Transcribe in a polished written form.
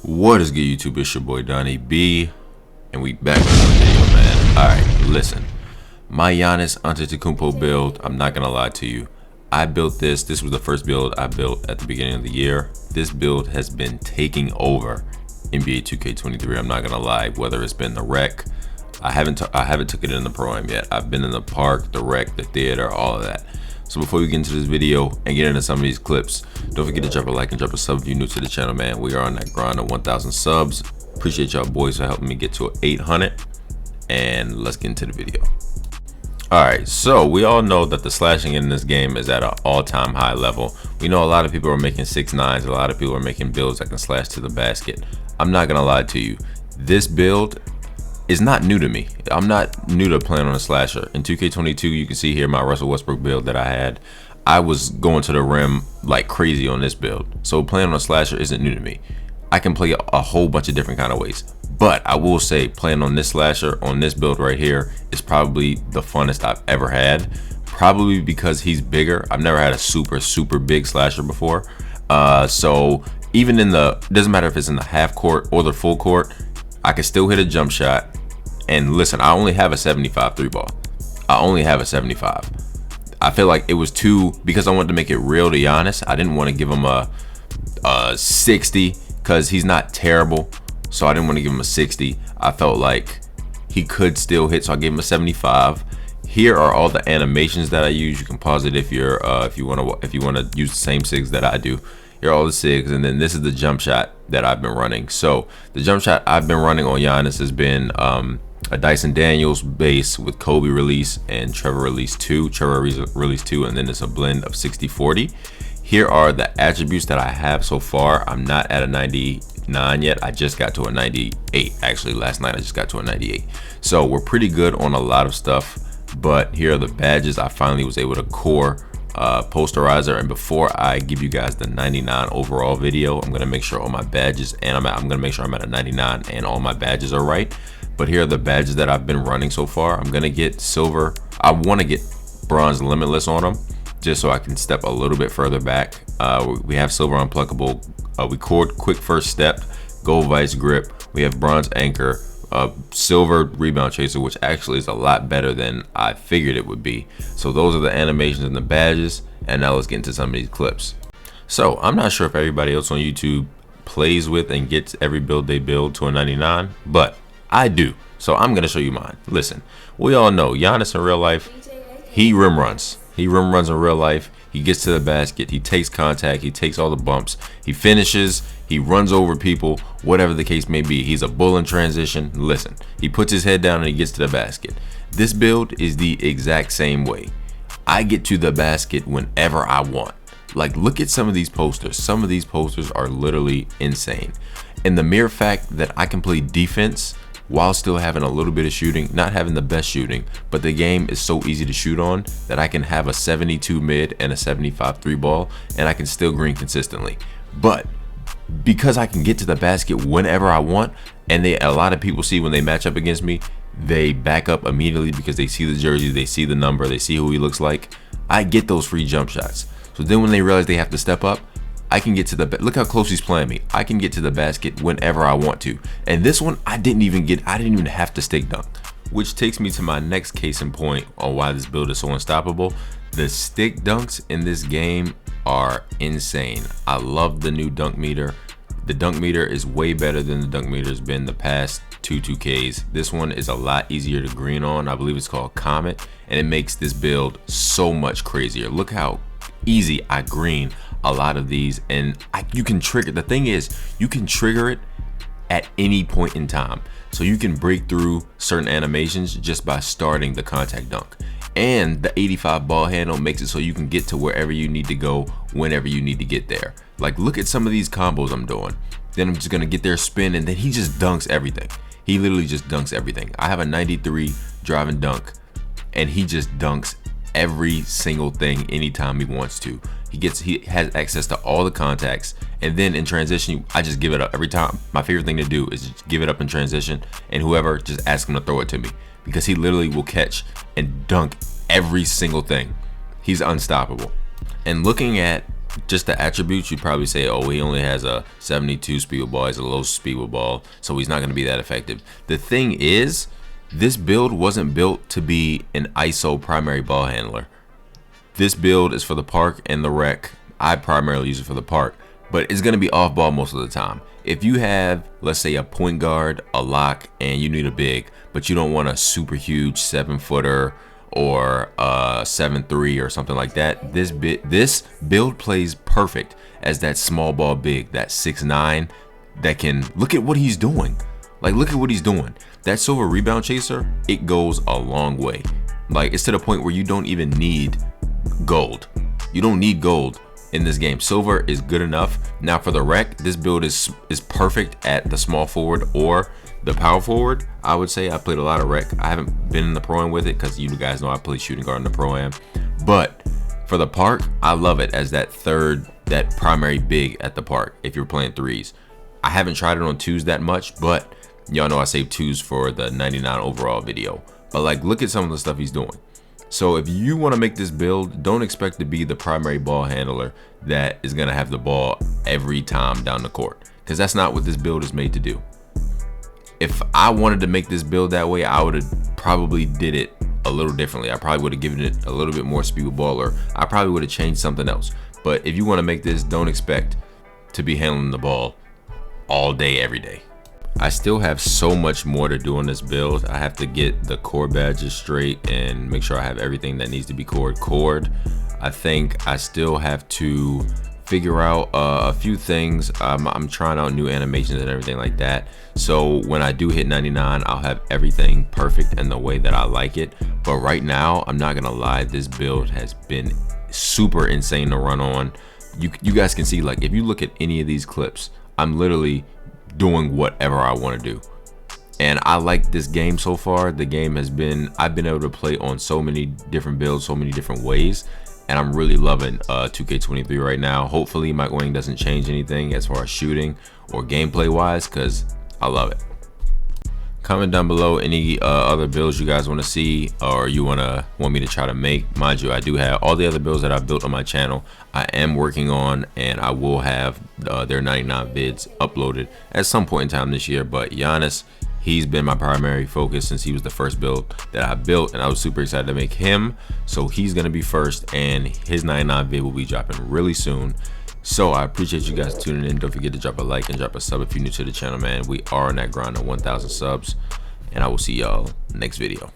What is good, YouTube? It's your boy DonnyB, and we back with another video, man. Alright, listen. My Giannis Antetokounmpo build, I'm not gonna lie to you. I built this. This was the first build I built at the beginning of the year. This build has been taking over NBA 2K23. I'm not gonna lie. Whether it's been the rec, I haven't took it in the pro-am yet. I've been in the park, the rec, the theater, all of that. So before we get into this video and get into some of these clips, don't forget to drop a like and drop a sub if you're new to the channel, man. We are on that grind of 1,000 subs. Appreciate y'all boys for helping me get to 800. And let's get into the video. Alright, so we all know that the slashing in this game is at an all-time high level. We know a lot of people are making 6'9s, a lot of people are making builds that can slash to the basket. I'm not gonna lie to you. This build is not new to me. I'm not new to playing on a slasher. In 2K22, you can see here my Russell Westbrook build that I had. I was going to the rim like crazy on this build. So playing on a slasher isn't new to me. I can play a whole bunch of different kind of ways. But I will say playing on this slasher, on this build right here, is probably the funnest I've ever had. Probably because he's bigger. I've never had a super big slasher before. So even in the, doesn't matter if it's in the half court or the full court, I can still hit a jump shot. And listen, I only have a 75 3 ball. I only have a 75. I feel like it was too, because I wanted to make it real to Giannis. I didn't want to give him a 60 because he's not terrible. So I didn't want to give him a 60. I felt like he could still hit, so I gave him a 75. Here are all the animations that I use. You can pause it if you're if you want to use the same SIGs that I do. Here are all the SIGs, and then this is the jump shot that I've been running. So the jump shot I've been running on Giannis has been a Dyson Daniels base with Kobe release and Trevor release 2, and then it's a blend of 60-40. Here are the attributes that I have so far. I'm not at a 99 yet. I just got to a 98. Actually, last night I just got to a 98. So we're pretty good on a lot of stuff, but here are the badges. I finally was able to core posterizer, and before I give you guys the 99 overall video, I'm gonna make sure all my badges, and I'm gonna make sure I'm at a 99 and all my badges are right. But here are the badges that I've been running so far. I'm gonna get silver. I want to get bronze limitless on them, just so I can step a little bit further back. We have silver unpluckable. We cord quick first step, gold vice grip. We have bronze anchor, silver rebound chaser, which actually is a lot better than I figured it would be. So those are the animations and the badges. And now let's get into some of these clips. So I'm not sure if everybody else on YouTube plays with and gets every build they build to a 99, but I do. So I'm gonna show you mine. Listen, we all know Giannis in real life, he rim runs. He rim runs in real life. He gets to the basket. He takes contact. He takes all the bumps. He finishes. He runs over people, whatever the case may be. He's a bull in transition. Listen, he puts his head down and he gets to the basket. This build is the exact same way. I get to the basket whenever I want. Like, look at some of these posters. Some of these posters are literally insane. And the mere fact that I can play defense while still having a little bit of shooting, not having the best shooting, but the game is so easy to shoot on that I can have a 72 mid and a 75 3 ball, and I can still green consistently. But because I can get to the basket whenever I want, and a lot of people see when they match up against me, they back up immediately because they see the jersey, they see the number, they see who he looks like. I get those free jump shots. So then when they realize they have to step up, I can get to the, look how close he's playing me. I can get to the basket whenever I want to. And this one, I didn't even have to stick dunk. Which takes me to my next case in point on why this build is so unstoppable. The stick dunks in this game are insane. I love the new dunk meter. The dunk meter is way better than the dunk meter has been the past two 2Ks. This one is a lot easier to green on. I believe it's called Comet, and it makes this build so much crazier. Look how easy I green a lot of these, and you can trigger, the thing is, you can trigger it at any point in time. So you can break through certain animations just by starting the contact dunk. And the 85 ball handle makes it so you can get to wherever you need to go whenever you need to get there. Like, look at some of these combos I'm doing. Then I'm just gonna get their spin, and then he just dunks everything. He literally just dunks everything. I have a 93 drive and dunk, and he just dunks every single thing anytime he wants to. He has access to all the contacts, and then in transition, I just give it up every time. My favorite thing to do is just give it up in transition, and whoever, just ask him to throw it to me, because he literally will catch and dunk every single thing. He's unstoppable. And looking at just the attributes, you'd probably say, oh, he only has a 72 speed with ball, he's a low speed with ball, so he's not going to be that effective. The thing is, this build wasn't built to be an ISO primary ball handler. This build is for the park and the rec. I primarily use it for the park, but it's going to be off ball most of the time. If you have, let's say, a point guard, a lock, and you need a big, but you don't want a super huge 7-footer or 7'3" or something like that, this build plays perfect as that small ball big, that 6'9", that can, look at what he's doing. Like, look at what he's doing. That silver rebound chaser, it goes a long way. Like, it's to the point where you don't even need gold. You don't need gold in this game. Silver is good enough. Now for the rec, this build is perfect at the small forward or the power forward. I would say I played a lot of rec. I haven't been in the pro-am with it because you guys know I play shooting guard in the pro-am. But for the park, I love it as that primary big at the park if you're playing threes. I haven't tried it on twos that much, but y'all know I saved twos for the 99 overall video. But like, look at some of the stuff he's doing. So if you want to make this build, don't expect to be the primary ball handler that is going to have the ball every time down the court, because that's not what this build is made to do. If I wanted to make this build that way, I would have probably did it a little differently. I probably would have given it a little bit more speed with ball, or I probably would have changed something else. But if you want to make this, don't expect to be handling the ball all day, every day. I still have so much more to do on this build. I have to get the core badges straight and make sure I have everything that needs to be cored. I think I still have to figure out a few things. I'm trying out new animations and everything like that. So when I do hit 99, I'll have everything perfect and the way that I like it. But right now, I'm not gonna lie, this build has been super insane to run on. You guys can see, like, if you look at any of these clips, I'm literally doing whatever I want to do, and I like this game so far. The game has been, I've been able to play on so many different builds, so many different ways, and I'm really loving 2K23 right now. Hopefully my wing doesn't change anything as far as shooting or gameplay wise, because I love it. Comment down below any other builds you guys want to see or you want me to try to make. Mind you, I do have all the other builds that I've built on my channel. I am working on, and I will have their 99 vids uploaded at some point in time this year. But Giannis, he's been my primary focus since he was the first build that I built, and I was super excited to make him. So he's gonna be first, and his 99 vid will be dropping really soon. So I appreciate you guys tuning in. Don't forget to drop a like and drop a sub if you're new to the channel, man. We are on that grind of 1,000 subs, and I will see y'all next video.